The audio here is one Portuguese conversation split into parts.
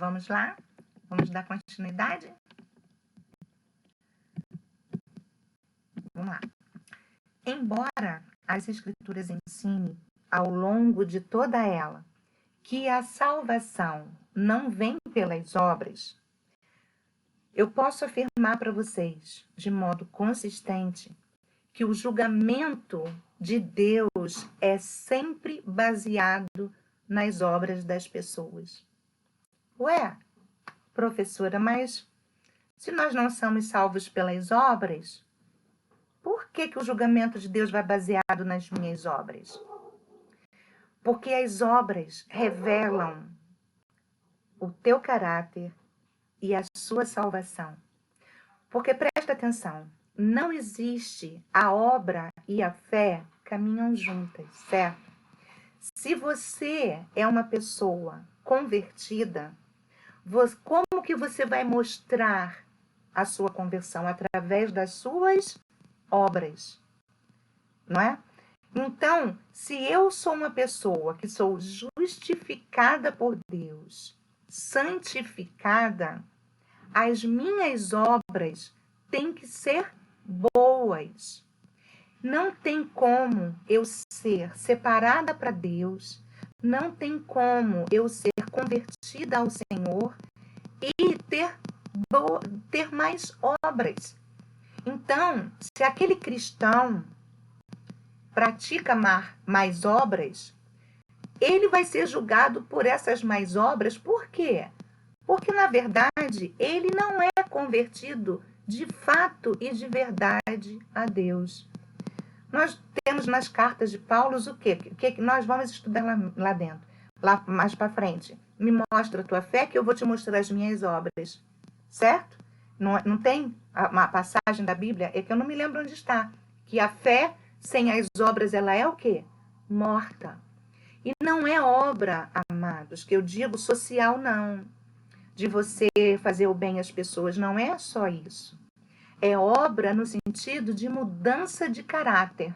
Vamos lá? Vamos dar continuidade? Vamos lá. Embora as Escrituras ensinem, ao longo de toda ela, que a salvação não vem pelas obras, eu posso afirmar para vocês, de modo consistente, que o julgamento de Deus é sempre baseado nas obras das pessoas. Ué, professora, mas se nós não somos salvos pelas obras, por que o julgamento de Deus vai baseado nas minhas obras? Porque as obras revelam o teu caráter e a sua salvação. Porque presta atenção, não existe a obra e a fé caminham juntas, certo? Se você é uma pessoa convertida, como que você vai mostrar a sua conversão? Através das suas obras, não é? Então, se eu sou uma pessoa que sou justificada por Deus, santificada, as minhas obras têm que ser boas. Não tem como eu ser separada para Deus, não tem como eu ser convertida ao Senhor e ter mais obras. Então, se aquele cristão pratica mais obras, ele vai ser julgado por essas mais obras. Por quê? Porque, na verdade, ele não é convertido de fato e de verdade a Deus. Nós temos nas cartas de Paulo o quê? O que nós vamos estudar lá dentro, lá mais para frente. Me mostra a tua fé que eu vou te mostrar as minhas obras. Certo? Não tem uma passagem da Bíblia, é que eu não me lembro onde está, que a fé sem as obras, ela é o quê? Morta. E não é obra, amados, que eu digo social, não. De você fazer o bem às pessoas, não é só isso. É obra no sentido de mudança de caráter,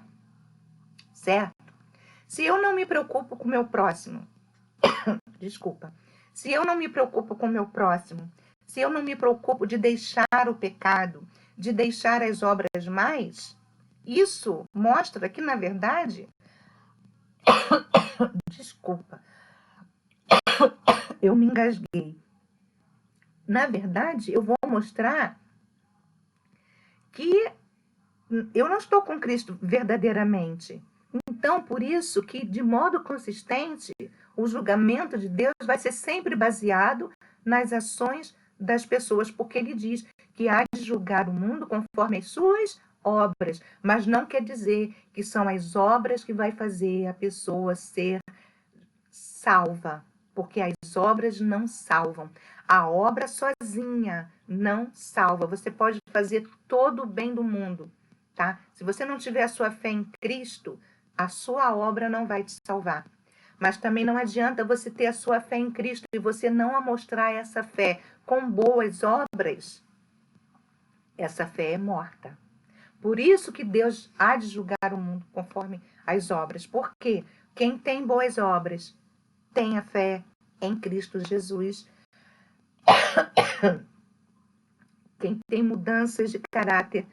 certo? Se eu não me preocupo com o meu próximo, desculpa, se eu não me preocupo com o meu próximo, se eu não me preocupo de deixar o pecado, de deixar as obras mais, isso mostra que, na verdade, desculpa, eu me engasguei. Na verdade, eu vou mostrar que eu não estou com Cristo verdadeiramente. Então, por isso que, de modo consistente, o julgamento de Deus vai ser sempre baseado nas ações das pessoas, porque ele diz que há de julgar o mundo conforme as suas obras, mas não quer dizer que são as obras que vai fazer a pessoa ser salva, porque as obras não salvam. A obra sozinha não salva. Você pode fazer todo o bem do mundo, tá? Se você não tiver a sua fé em Cristo, a sua obra não vai te salvar. Mas também não adianta você ter a sua fé em Cristo e você não mostrar essa fé com boas obras. Essa fé é morta. Por isso que Deus há de julgar o mundo conforme as obras. Por quê? Quem tem boas obras tem a fé em Cristo Jesus. Quem tem mudanças de caráter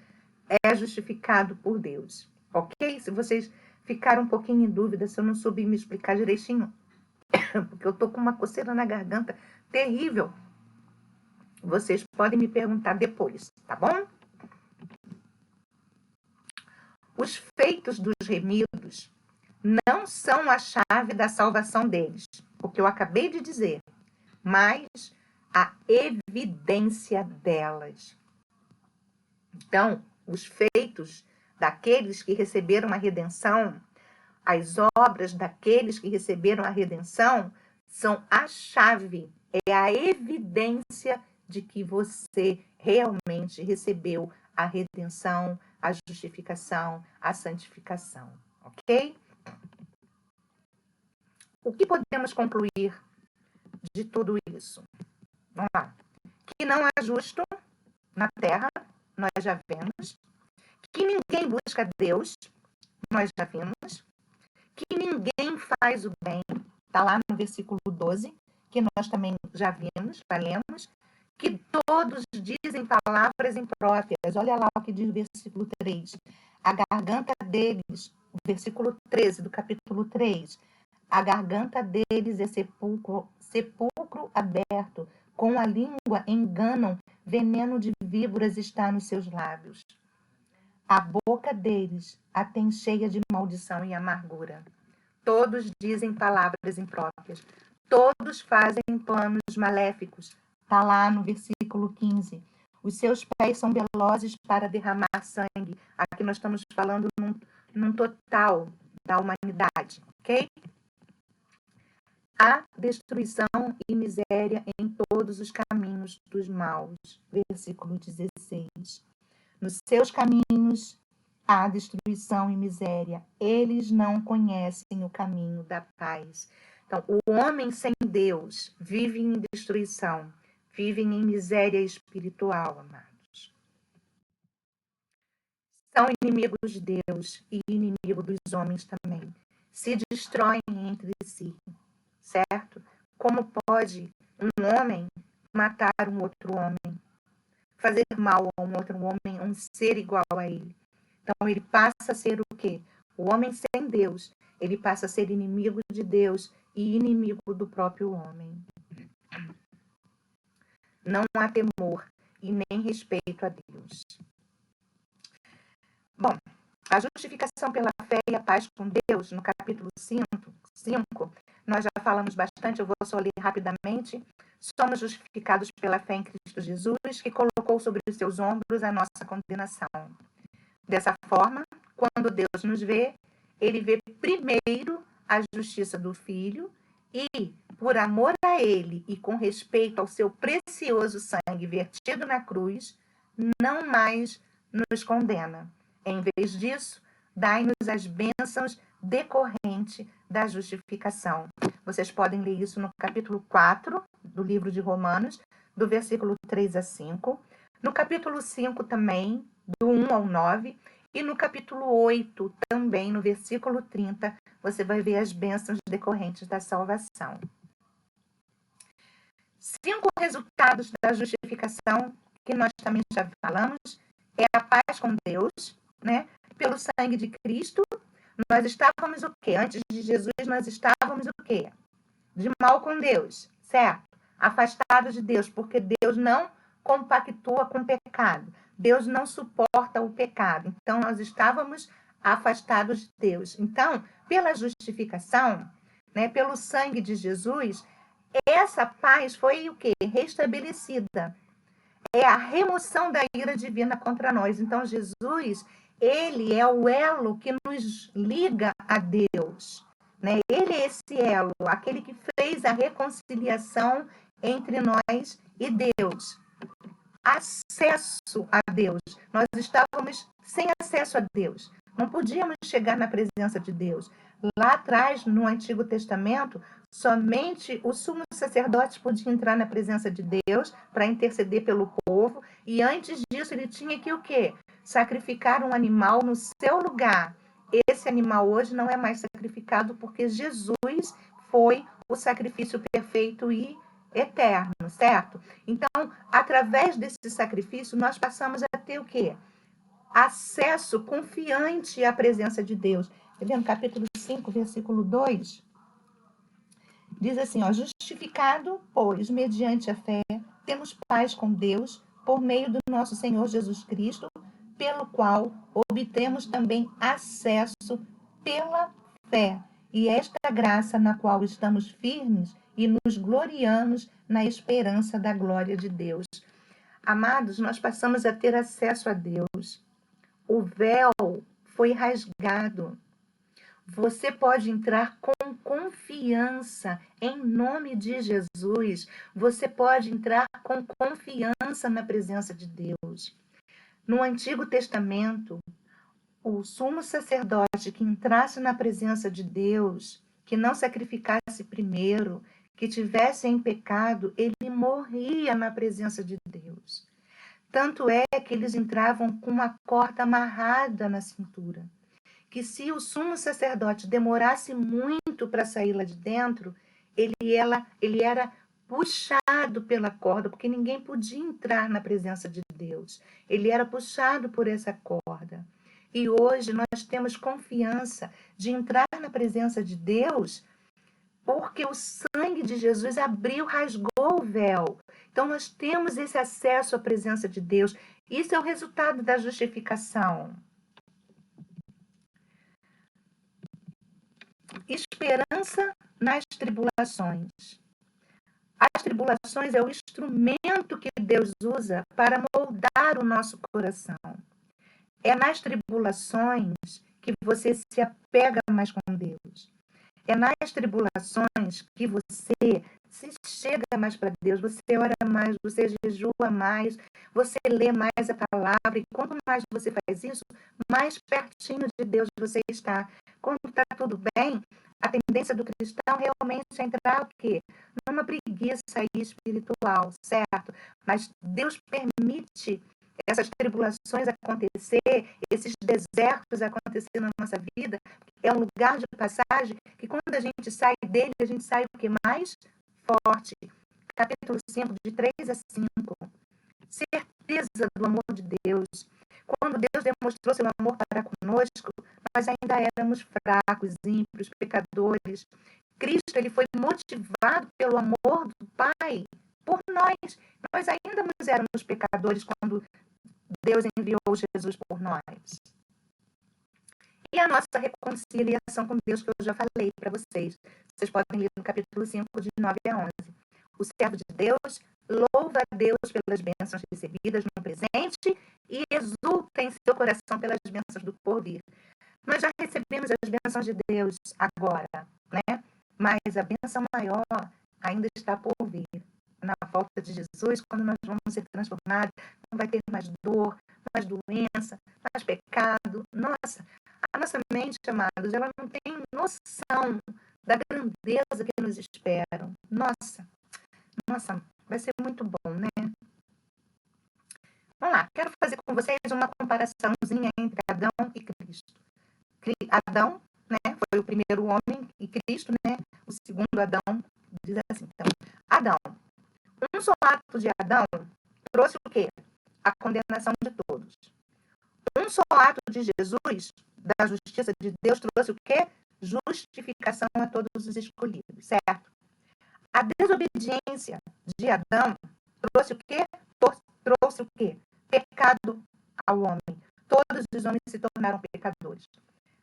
é justificado por Deus. Ok? Se vocês ficaram um pouquinho em dúvida, se eu não soube me explicar direitinho, porque eu tô com uma coceira na garganta terrível, vocês podem me perguntar depois, tá bom? Os feitos dos remidos não são a chave da salvação deles, o que eu acabei de dizer, mas a evidência delas. Então, os feitos daqueles que receberam a redenção, as obras daqueles que receberam a redenção, são a chave, é a evidência de que você realmente recebeu a redenção, a justificação, a santificação, ok? O que podemos concluir de tudo isso? Vamos lá. Que não há justo na terra, nós já vimos. Que ninguém busca Deus, nós já vimos. Que ninguém faz o bem, está lá no versículo 12. que nós também já vimos, já lemos, que todos dizem palavras impróprias. Olha lá o que diz o versículo 3. A garganta deles, versículo 13 do capítulo 3, a garganta deles é sepulcro aberto, com a língua enganam, veneno de víboras está nos seus lábios. A boca deles a tem cheia de maldição e amargura. Todos dizem palavras impróprias. Todos fazem planos maléficos. Está lá no versículo 15. Os seus pés são velozes para derramar sangue. Aqui nós estamos falando num total da humanidade, ok? Há destruição e miséria em todos os caminhos dos maus. Versículo 16. Nos seus caminhos há destruição e miséria. Eles não conhecem o caminho da paz. Então, o homem sem Deus vive em destruição, vive em miséria espiritual, amados. São inimigos de Deus e inimigo dos homens também. Se destroem entre si, certo? Como pode um homem matar um outro homem? Fazer mal a um outro homem, um ser igual a ele? Então, ele passa a ser o quê? O homem sem Deus, ele passa a ser inimigo de Deus e inimigo do próprio homem. Não há temor e nem respeito a Deus. Bom, a justificação pela fé e a paz com Deus, no capítulo 5, nós já falamos bastante, eu vou só ler rapidamente. Somos justificados pela fé em Cristo Jesus, que colocou sobre os seus ombros a nossa condenação. Dessa forma, quando Deus nos vê, ele vê primeiro a justiça do Filho e, por amor a ele e com respeito ao seu precioso sangue vertido na cruz, não mais nos condena. Em vez disso, dai-nos as bênçãos decorrentes da justificação. Vocês podem ler isso no capítulo 4 do livro de Romanos, do versículo 3 a 5. No capítulo 5 também, do 1 ao 9. E no capítulo 8, também, no versículo 30, você vai ver as bênçãos decorrentes da salvação. 5 resultados da justificação, que nós também já falamos, é a paz com Deus, né? Pelo sangue de Cristo, nós estávamos o quê? Antes de Jesus, nós estávamos o quê? De mal com Deus, certo? Afastados de Deus, porque Deus não compactua com o pecado. Deus não suporta o pecado. Então, nós estávamos afastados de Deus. Então, pela justificação, né, pelo sangue de Jesus, essa paz foi o quê? Restabelecida. É a remoção da ira divina contra nós. Então, Jesus, ele é o elo que nos liga a Deus, né? Ele é esse elo, aquele que fez a reconciliação entre nós e Deus. Acesso a Deus. Nós estávamos sem acesso a Deus. Não podíamos chegar na presença de Deus. Lá atrás, no Antigo Testamento, somente o sumo sacerdote podia entrar na presença de Deus para interceder pelo povo. E antes disso, ele tinha que o quê? Sacrificar um animal no seu lugar. Esse animal hoje não é mais sacrificado porque Jesus foi o sacrifício perfeito e eterno, certo? Então, através desse sacrifício, nós passamos a ter o quê? Acesso confiante à presença de Deus. No capítulo 5, versículo 2, diz assim, ó, justificado, pois, mediante a fé, temos paz com Deus, por meio do nosso Senhor Jesus Cristo, pelo qual obtemos também acesso pela fé. E esta graça na qual estamos firmes e nos gloriamos na esperança da glória de Deus. Amados, nós passamos a ter acesso a Deus. O véu foi rasgado. Você pode entrar com confiança em nome de Jesus. Você pode entrar com confiança na presença de Deus. No Antigo Testamento, o sumo sacerdote que entrasse na presença de Deus, que não sacrificasse primeiro, que tivesse em pecado, ele morria na presença de Deus. Tanto é que eles entravam com uma corda amarrada na cintura, que se o sumo sacerdote demorasse muito para sair lá de dentro, ele era puxado pela corda, porque ninguém podia entrar na presença de Deus. Ele era puxado por essa corda. E hoje nós temos confiança de entrar na presença de Deus, porque o sangue de Jesus abriu, rasgou o véu. Então nós temos esse acesso à presença de Deus. Isso é o resultado da justificação. Esperança nas tribulações. As tribulações é o instrumento que Deus usa para moldar o nosso coração. É nas tribulações que você se apega mais com Deus. É nas tribulações que você se chega mais para Deus, você ora mais, você jejua mais, você lê mais a palavra, e quanto mais você faz isso, mais pertinho de Deus você está. Quando está tudo bem, a tendência do cristão realmente é entrar o quê? Numa preguiça espiritual, certo? Mas Deus permite essas tribulações acontecer, esses desertos acontecer na nossa vida, é um lugar de passagem que quando a gente sai dele, a gente sai o que mais? Forte. Capítulo 5, de 3 a 5. Certeza do amor de Deus. Quando Deus demonstrou seu amor para conosco, nós ainda éramos fracos, ímpios, pecadores. Cristo, ele foi motivado pelo amor do Pai por nós. Nós ainda nos éramos pecadores quando Deus enviou Jesus por nós. E a nossa reconciliação com Deus, que eu já falei para vocês. Vocês podem ler no capítulo 5, de 9 a 11. O servo de Deus louva a Deus pelas bênçãos recebidas no presente e exulta em seu coração pelas bênçãos do porvir. Nós já recebemos as bênçãos de Deus agora, né? Mas a bênção maior ainda está por vir. Na volta de Jesus, quando nós vamos ser transformados, não vai ter mais dor, mais doença, mais pecado. Nossa, a nossa mente, amados, ela não tem noção da grandeza que nos esperam. Nossa, vai ser muito bom, né? Vamos lá, quero fazer com vocês uma comparaçãozinha entre Adão e Cristo. Adão, né, foi o primeiro homem, e Cristo, né, o segundo Adão, diz assim. Então, Adão, um só ato de Adão trouxe o quê? A condenação de todos. Um só ato de Jesus, da justiça de Deus, trouxe o quê? Justificação a todos os escolhidos, certo? A desobediência de Adão trouxe o quê? Trouxe o quê? Pecado ao homem. Todos os homens se tornaram pecadores.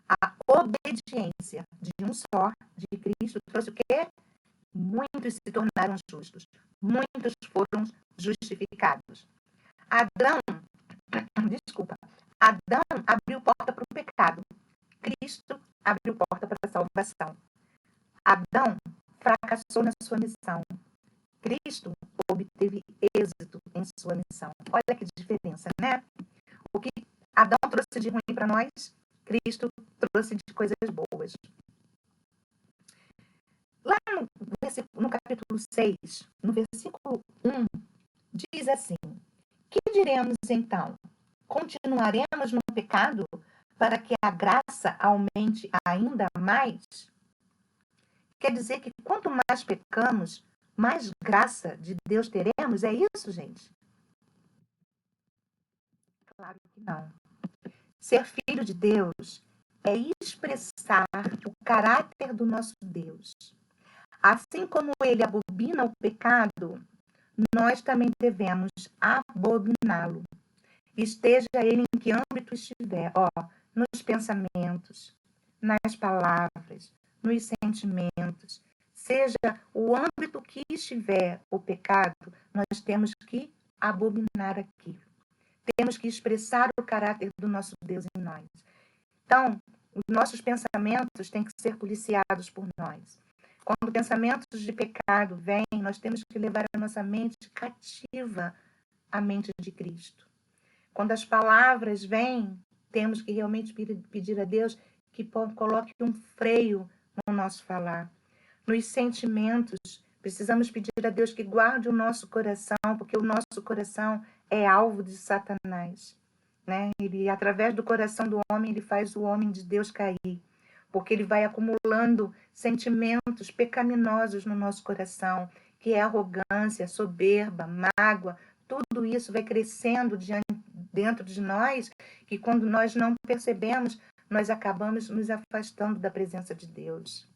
A obediência de um só, de Cristo, trouxe o quê? Muitos se tornaram justos. Muitos foram justificados. Adão abriu porta para o pecado. Cristo abriu porta para a salvação. Adão fracassou na sua missão. Cristo obteve êxito em sua missão. Olha que diferença, né? O que Adão trouxe de ruim para nós, Cristo trouxe de coisas boas. Lá no capítulo 6, no versículo 1, diz assim: que diremos então? Continuaremos no pecado para que a graça aumente ainda mais? Quer dizer que quanto mais pecamos, mais graça de Deus teremos? É isso, gente? Claro que não. Ser filho de Deus é expressar o caráter do nosso Deus. Assim como ele abomina o pecado, nós também devemos abominá-lo. Esteja ele em que âmbito estiver, nos pensamentos, nas palavras, nos sentimentos, seja o âmbito que estiver o pecado, nós temos que abominar aquilo. Temos que expressar o caráter do nosso Deus em nós. Então, os nossos pensamentos têm que ser policiados por nós. Quando pensamentos de pecado vêm, nós temos que levar a nossa mente cativa à mente de Cristo. Quando as palavras vêm, temos que realmente pedir a Deus que coloque um freio no nosso falar. Nos sentimentos, precisamos pedir a Deus que guarde o nosso coração, porque o nosso coração é alvo de Satanás, né? Ele, através do coração do homem, ele faz o homem de Deus cair, porque ele vai acumulando sentimentos pecaminosos no nosso coração, que é arrogância, soberba, mágoa, tudo isso vai crescendo dentro de nós, que quando nós não percebemos, nós acabamos nos afastando da presença de Deus.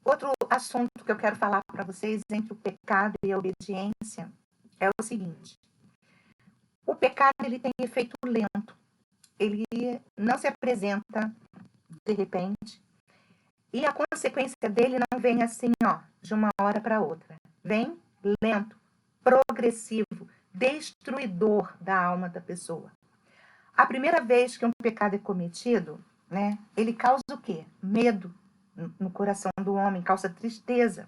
Outro assunto que eu quero falar para vocês entre o pecado e a obediência é o seguinte: o pecado ele tem efeito lento, ele não se apresenta de repente, e a consequência dele não vem assim, de uma hora para outra. Vem lento, progressivo, destruidor da alma da pessoa. A primeira vez que um pecado é cometido, né, ele causa o quê? Medo no coração do homem, causa tristeza.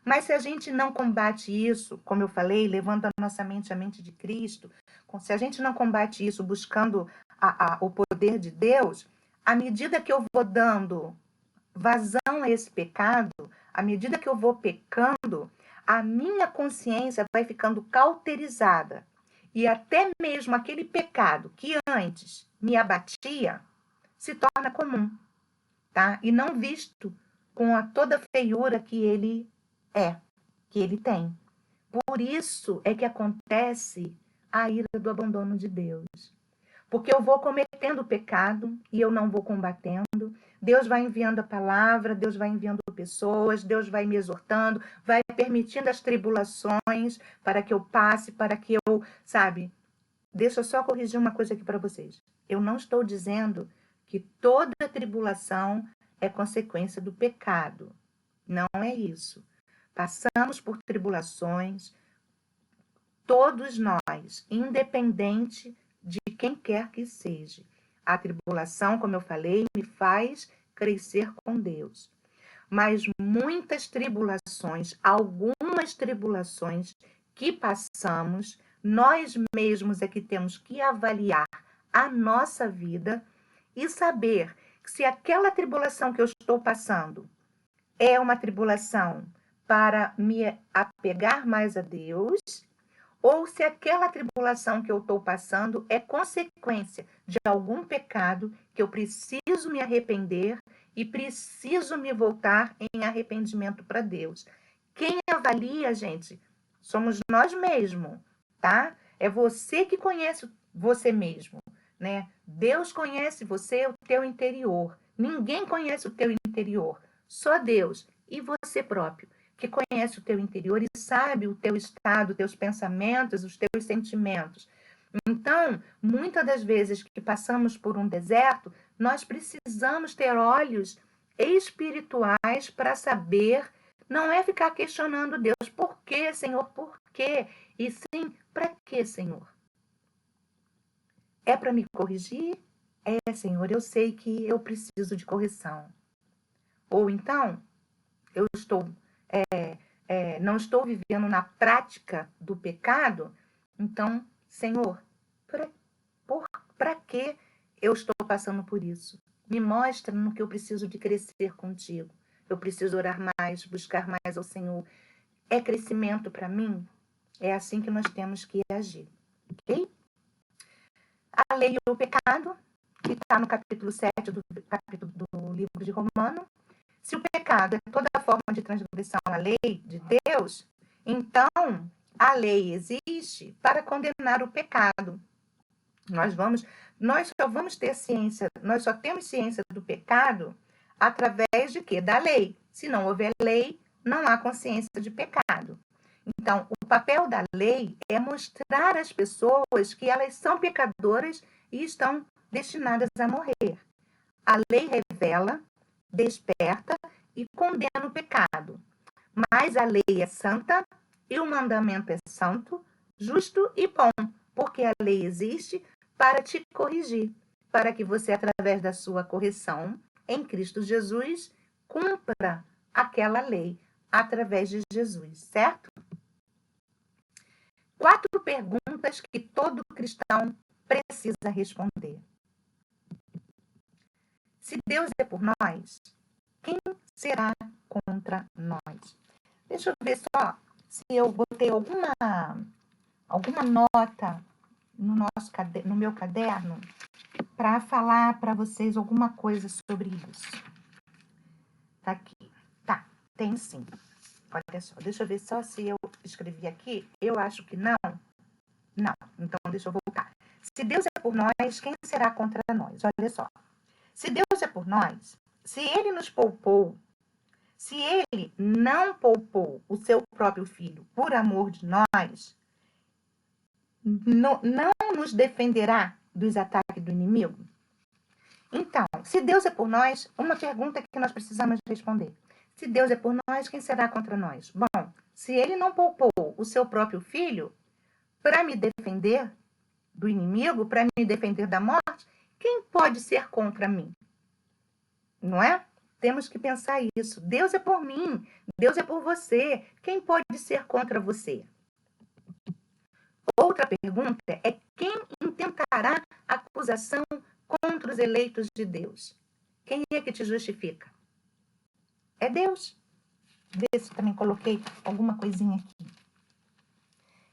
Mas se a gente não combate isso, como eu falei, levando a nossa mente à mente de Cristo, se a gente não combate isso buscando o poder de Deus, à medida que eu vou dando vazão a esse pecado, à medida que eu vou pecando, a minha consciência vai ficando cauterizada. E até mesmo aquele pecado que antes me abatia, se torna comum, tá? E não visto com toda a feiura que ele que ele tem. Por isso é que acontece a ira do abandono de Deus. Porque eu vou cometendo pecado e eu não vou combatendo. Deus vai enviando a palavra, Deus vai enviando pessoas, Deus vai me exortando, vai permitindo as tribulações para que eu passe, para que eu, deixa eu só corrigir uma coisa aqui para vocês. Eu não estou dizendo que toda tribulação é consequência do pecado. Não é isso. Passamos por tribulações, todos nós, independente de quem quer que seja. A tribulação, como eu falei, me faz crescer com Deus. Mas muitas tribulações, algumas tribulações que passamos, nós mesmos é que temos que avaliar a nossa vida e saber que se aquela tribulação que eu estou passando é uma tribulação para me apegar mais a Deus, ou se aquela tribulação que eu estou passando é consequência de algum pecado que eu preciso me arrepender e preciso me voltar em arrependimento para Deus. Quem avalia, gente, somos nós mesmos, tá? É você que conhece você mesmo, né? Deus conhece você, o teu interior. Ninguém conhece o teu interior, só Deus e você próprio, que conhece o teu interior e sabe o teu estado, os teus pensamentos, os teus sentimentos. Então, muitas das vezes que passamos por um deserto, nós precisamos ter olhos espirituais para saber, não é ficar questionando Deus, por quê, Senhor, por quê? E sim, para quê, Senhor? É para me corrigir? É, Senhor, eu sei que eu preciso de correção. Ou então, eu estou não estou vivendo na prática do pecado, então, Senhor, para que eu estou passando por isso? Me mostra no que eu preciso de crescer contigo. Eu preciso orar mais, buscar mais ao Senhor. É crescimento para mim? É assim que nós temos que agir, ok? A lei e o pecado, que está no capítulo 7 do livro de Romanos. Se o pecado é toda forma de transgressão à lei de Deus, então a lei existe para condenar o pecado. Nós só vamos ter ciência, nós só temos ciência do pecado através de quê? Da lei. Se não houver lei, não há consciência de pecado. Então, o papel da lei é mostrar às pessoas que elas são pecadoras e estão destinadas a morrer. A lei revela, desperta e condena o pecado. Mas a lei é santa e o mandamento é santo, justo e bom, porque a lei existe para te corrigir, para que você, através da sua correção em Cristo Jesus, cumpra aquela lei através de Jesus, certo? 4 perguntas que todo cristão precisa responder. Se Deus é por nós, quem será contra nós? Deixa eu ver só se eu botei alguma nota no meu caderno para falar para vocês alguma coisa sobre isso. Tá aqui. Tá. Tem sim. Olha só, deixa eu ver só se eu escrevi aqui. Eu acho que não. Não, então deixa eu voltar. Se Deus é por nós, quem será contra nós? Olha só. Se Deus é por nós, se Ele nos poupou, se Ele não poupou o seu próprio Filho por amor de nós, não nos defenderá dos ataques do inimigo? Então, se Deus é por nós, uma pergunta que nós precisamos responder. Se Deus é por nós, quem será contra nós? Bom, se Ele não poupou o seu próprio Filho para me defender do inimigo, para me defender da morte, quem pode ser contra mim? Não é? Temos que pensar isso. Deus é por mim, Deus é por você. Quem pode ser contra você? Outra pergunta é: quem intentará acusação contra os eleitos de Deus? Quem é que te justifica? É Deus. Vê se também coloquei alguma coisinha aqui.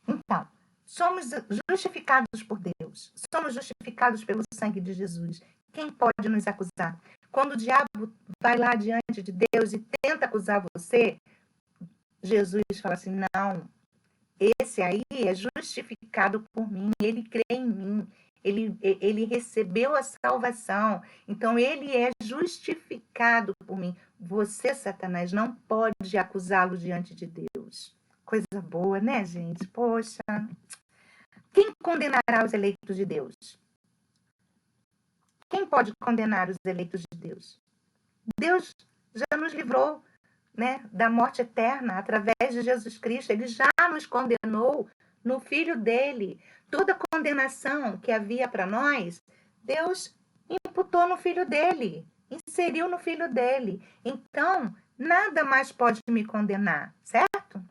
Então, somos justificados por Deus. Somos justificados pelo sangue de Jesus. Quem pode nos acusar? Quando o diabo vai lá diante de Deus e tenta acusar você, Jesus fala assim: não, esse aí é justificado por mim, ele crê em mim, ele recebeu a salvação, então ele é justificado por mim. Você, Satanás, não pode acusá-lo diante de Deus. Coisa boa, né, gente? Poxa. Quem condenará os eleitos de Deus? Quem pode condenar os eleitos de Deus? Deus já nos livrou, né, da morte eterna através de Jesus Cristo. Ele já nos condenou no Filho dele. Toda condenação que havia para nós, Deus imputou no Filho dele, inseriu no Filho dele. Então, nada mais pode me condenar, certo?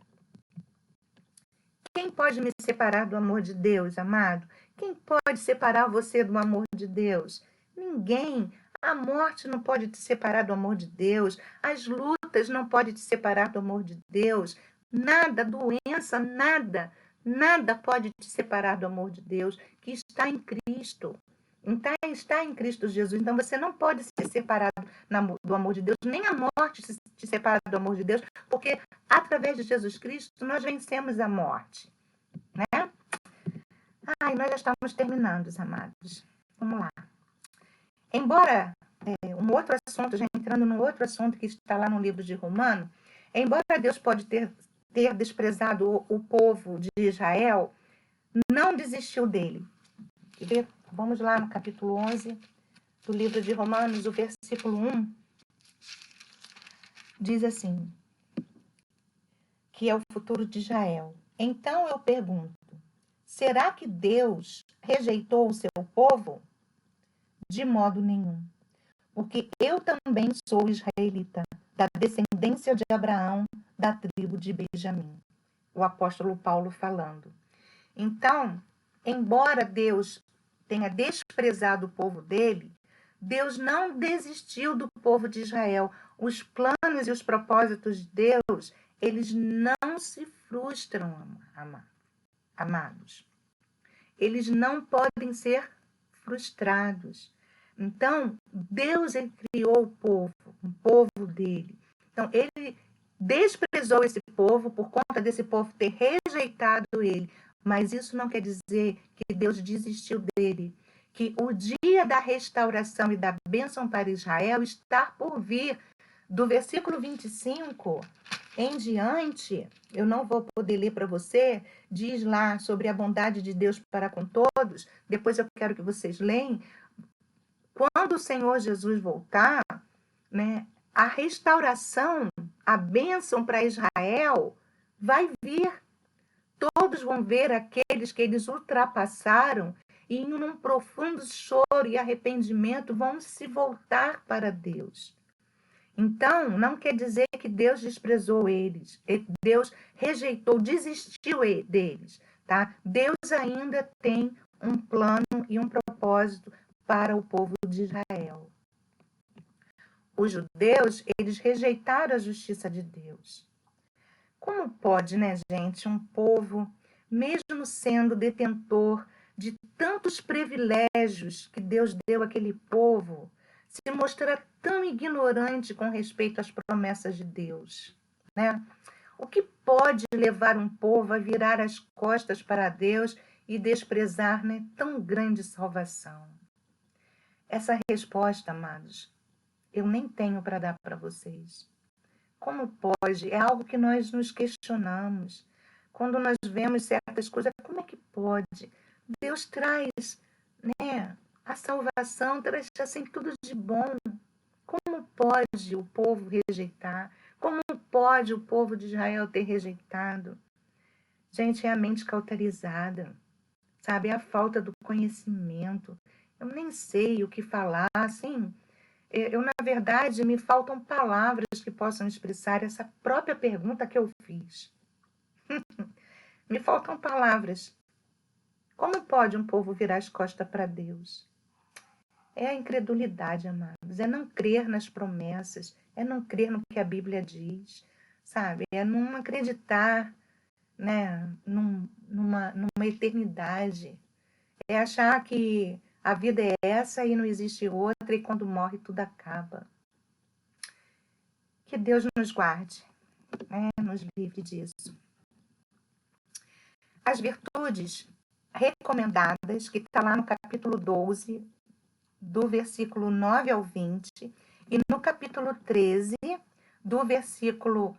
Quem pode me separar do amor de Deus, amado? Quem pode separar você do amor de Deus? Ninguém. A morte não pode te separar do amor de Deus. As lutas não podem te separar do amor de Deus. Nada, doença, nada, nada pode te separar do amor de Deus, que está em Cristo. Então, está em Cristo Jesus. Então, você não pode se separar do amor de Deus, nem a morte te separa do amor de Deus, porque através de Jesus Cristo nós vencemos a morte, né? Ai, nós já estamos terminando, amados. Vamos lá. Embora um outro assunto, já entrando num outro assunto que está lá no livro de Romanos, embora Deus pode ter desprezado o povo de Israel, não desistiu dele. Quer ver? Vamos lá no capítulo 11 do livro de Romanos, o versículo 1, diz assim, que é o futuro de Israel. Então eu pergunto, será que Deus rejeitou o seu povo? De modo nenhum. Porque eu também sou israelita, da descendência de Abraão, da tribo de Benjamim. O apóstolo Paulo falando. Então, embora Deus tenha desprezado o povo dele, Deus não desistiu do povo de Israel. Os planos e os propósitos de Deus, eles não se frustram, amados. Eles não podem ser frustrados. Então, Deus criou o povo dele. Então, ele desprezou esse povo por conta desse povo ter rejeitado ele. Mas isso não quer dizer que Deus desistiu dele. Que o dia da restauração e da bênção para Israel está por vir. Do versículo 25 em diante, eu não vou poder ler para você, diz lá sobre a bondade de Deus para com todos. Depois eu quero que vocês leiam. Quando o Senhor Jesus voltar, né, a restauração, a bênção para Israel vai vir. Todos vão ver aqueles que eles ultrapassaram e, em um profundo choro e arrependimento, vão se voltar para Deus. Então, não quer dizer que Deus desprezou eles, Deus rejeitou, desistiu deles, tá? Deus ainda tem um plano e um propósito para o povo de Israel. Os judeus, eles rejeitaram a justiça de Deus. Como pode, né, gente, um povo, mesmo sendo detentor de tantos privilégios que Deus deu àquele povo, se mostrar tão ignorante com respeito às promessas de Deus? né? O que pode levar um povo a virar as costas para Deus e desprezar, né, tão grande salvação? Essa resposta, amados, eu nem tenho para dar para vocês. Como pode? É algo que nós nos questionamos. Quando nós vemos certas coisas, como é que pode? Deus traz, né, a salvação, traz assim tudo de bom. Como pode o povo rejeitar? Como pode o povo de Israel ter rejeitado? Gente, é a mente cauterizada, sabe? É a falta do conhecimento. Eu nem sei o que falar, assim. Na verdade, me faltam palavras que possam expressar essa própria pergunta que eu fiz. Me faltam palavras. Como pode um povo virar as costas para Deus? É a incredulidade, amados. É não crer nas promessas. É não crer no que a Bíblia diz, sabe? É não acreditar, né, numa eternidade. É achar que a vida é essa e não existe outra e quando morre tudo acaba. Que Deus nos guarde, né, nos livre disso. As virtudes recomendadas, que está lá no capítulo 12, do versículo 9 ao 20, e no capítulo 13, do versículo...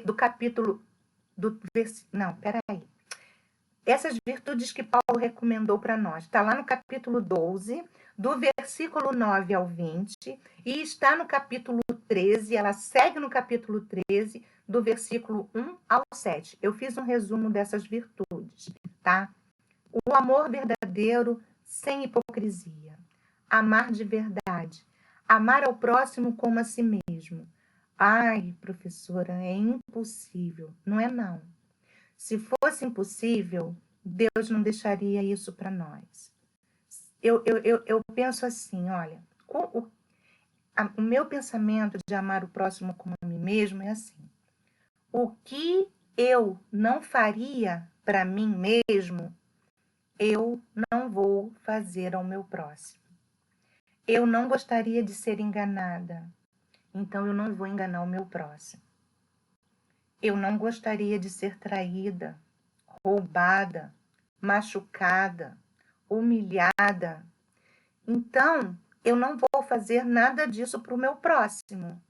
do capítulo... Não, peraí. Essas virtudes que Paulo recomendou para nós. Está lá no capítulo 12, do versículo 9 ao 20, e está no capítulo 13, ela segue no capítulo 13, do versículo 1 ao 7. Eu fiz um resumo dessas virtudes, tá? O amor verdadeiro sem hipocrisia. Amar de verdade. Amar ao próximo como a si mesmo. Ai, professora, é impossível. Não é não. Se fosse impossível, Deus não deixaria isso para nós. Eu penso assim, olha, o meu pensamento de amar o próximo como a mim mesmo é assim. O que eu não faria para mim mesmo, eu não vou fazer ao meu próximo. Eu não gostaria de ser enganada, então eu não vou enganar o meu próximo. Eu não gostaria de ser traída, roubada, machucada, humilhada. Então, eu não vou fazer nada disso para o meu próximo.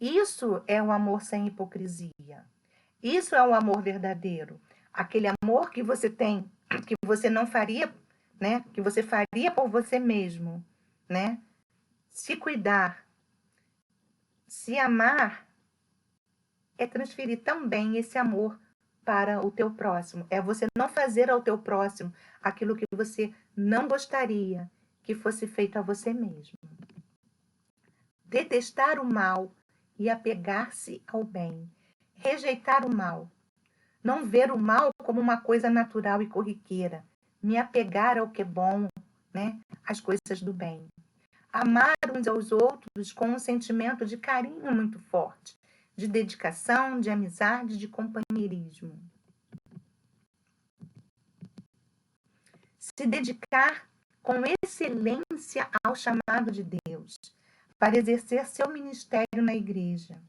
Isso é o amor sem hipocrisia. Isso é o amor verdadeiro. Aquele amor que você tem, que você não faria, né? Que você faria por você mesmo, né? Se cuidar, se amar, é transferir também esse amor para o teu próximo. É você não fazer ao teu próximo aquilo que você não gostaria que fosse feito a você mesmo. Detestar o mal e apegar-se ao bem. Rejeitar o mal. Não ver o mal como uma coisa natural e corriqueira. Me apegar ao que é bom, né? As coisas do bem. Amar uns aos outros com um sentimento de carinho muito forte, de dedicação, de amizade, de companheirismo. Se dedicar com excelência ao chamado de Deus, para exercer seu ministério na igreja.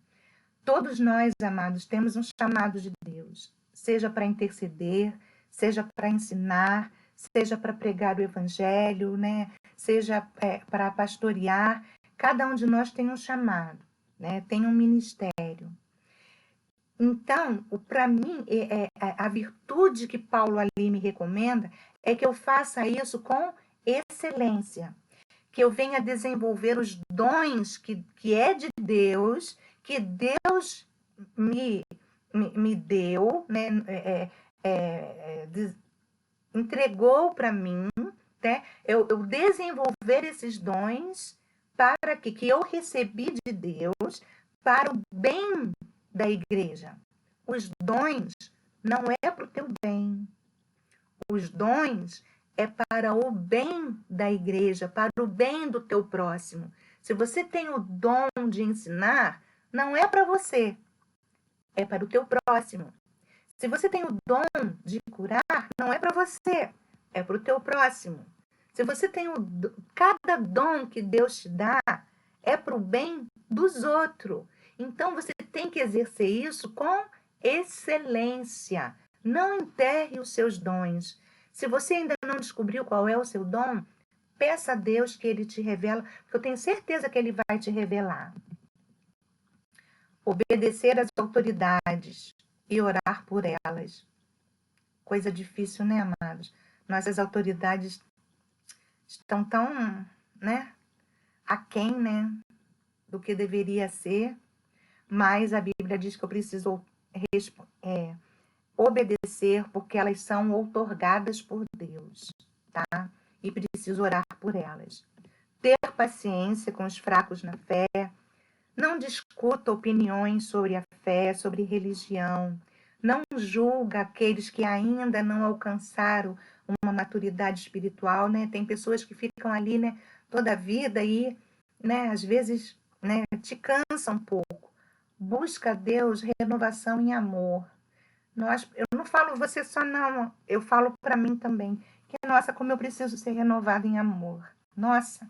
Todos nós, amados, temos um chamado de Deus, seja para interceder, seja para ensinar, seja para pregar o evangelho, né? Seja para pastorear. Cada um de nós tem um chamado, né? Tem um ministério. Então, para mim, a virtude que Paulo ali me recomenda é que eu faça isso com excelência, que eu venha desenvolver os dons que é de Deus, que Deus me deu, né? Entregou para mim, né? Eu desenvolver esses dons para que eu recebi de Deus para o bem da igreja. Os dons não é para o teu bem. Os dons é para o bem da igreja, para o bem do teu próximo. Se você tem o dom de ensinar, não é para você, é para o teu próximo. Se você tem o dom de curar, não é para você, é para o teu próximo. Se você tem cada dom que Deus te dá, é para o bem dos outros. Então, você tem que exercer isso com excelência. Não enterre os seus dons. Se você ainda não descobriu qual é o seu dom, peça a Deus que Ele te revela, porque eu tenho certeza que Ele vai te revelar. Obedecer às autoridades e orar por elas. Coisa difícil, né, amados? Nossas autoridades estão tão, né, aquém, né, do que deveria ser, mas a Bíblia diz que eu preciso obedecer porque elas são outorgadas por Deus, tá? E preciso orar por elas. Ter paciência com os fracos na fé. Não discuta opiniões sobre a fé, sobre religião. Não julga aqueles que ainda não alcançaram uma maturidade espiritual, né? Tem pessoas que ficam ali, né, toda a vida e, né, às vezes, né, te cansa um pouco. Busca a Deus renovação em amor. Eu não falo você só não, eu falo para mim também. Que, nossa, como eu preciso ser renovada em amor. Nossa.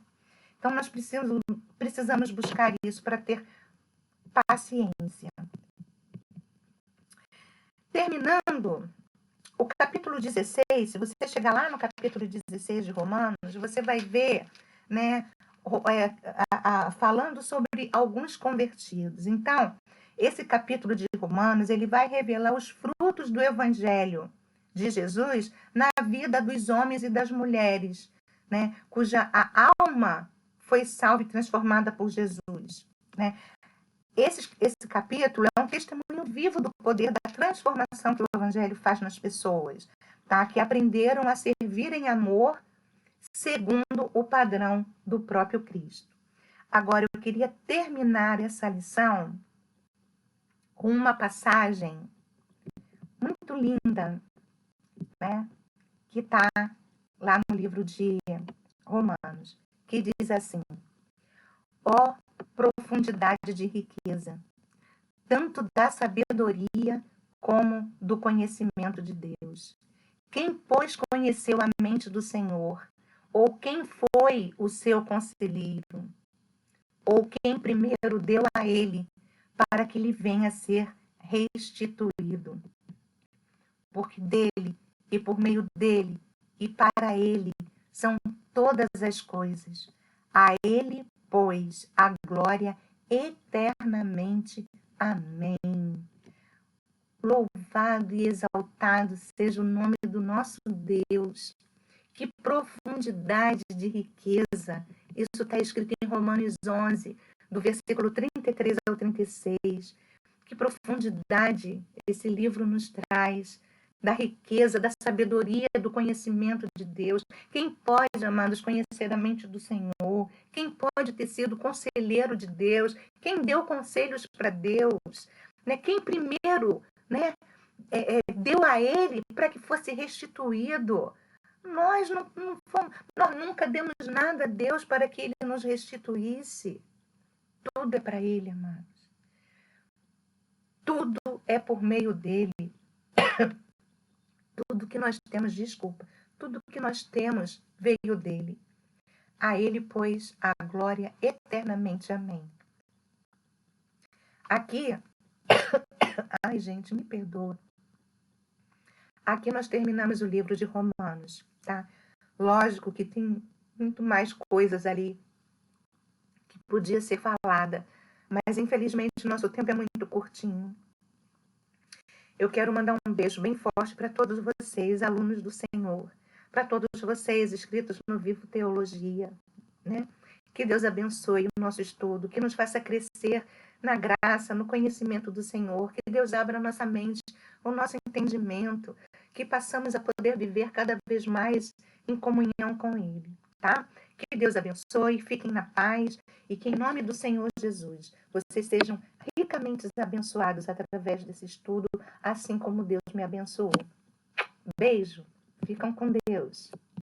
Então, nós precisamos buscar isso para ter paciência. Terminando, o capítulo 16, se você chegar lá no capítulo 16 de Romanos, você vai ver, né, falando sobre alguns convertidos. Então, esse capítulo de Romanos, ele vai revelar os frutos do evangelho de Jesus na vida dos homens e das mulheres, né, cuja a alma foi salva e transformada por Jesus, né? Esse capítulo é um testemunho vivo do poder da transformação que o Evangelho faz nas pessoas, tá? Que aprenderam a servir em amor segundo o padrão do próprio Cristo. Agora, eu queria terminar essa lição com uma passagem muito linda, né? Que está lá no livro de Romanos, que diz assim: ó profundidade de riqueza, tanto da sabedoria como do conhecimento de Deus. Quem, pois, conheceu a mente do Senhor? Ou quem foi o seu conselheiro? Ou quem primeiro deu a ele para que lhe venha a ser restituído? Porque dele, e por meio dele, e para ele, são todas as coisas. A ele, pois, a glória eternamente. Amém. Louvado e exaltado seja o nome do nosso Deus. Que profundidade de riqueza. Isso está escrito em Romanos 11, do versículo 33 ao 36. Que profundidade esse livro nos traz. Da riqueza, da sabedoria, do conhecimento de Deus. Quem pode, amados, conhecer a mente do Senhor? Quem pode ter sido conselheiro de Deus? Quem deu conselhos para Deus? Né? Quem primeiro, né, deu a ele para que fosse restituído? Nós nós nunca demos nada a Deus para que ele nos restituísse. Tudo é para ele, amados. Tudo é por meio dele. Tudo que nós temos, tudo que nós temos veio dele. A ele, pois, a glória eternamente. Amém. Aqui, ai, gente, me perdoa. Aqui nós terminamos o livro de Romanos, tá? Lógico que tem muito mais coisas ali que podia ser falada, mas infelizmente o nosso tempo é muito curtinho. Eu quero mandar um beijo bem forte para todos vocês, alunos do Senhor, para todos vocês inscritos no Vivo Teologia, né? Que Deus abençoe o nosso estudo, que nos faça crescer na graça, no conhecimento do Senhor, que Deus abra a nossa mente, o nosso entendimento, que passamos a poder viver cada vez mais em comunhão com Ele, tá? Que Deus abençoe, fiquem na paz e que em nome do Senhor Jesus vocês sejam ricamente abençoados através desse estudo, assim como Deus me abençoou. Beijo, ficam com Deus.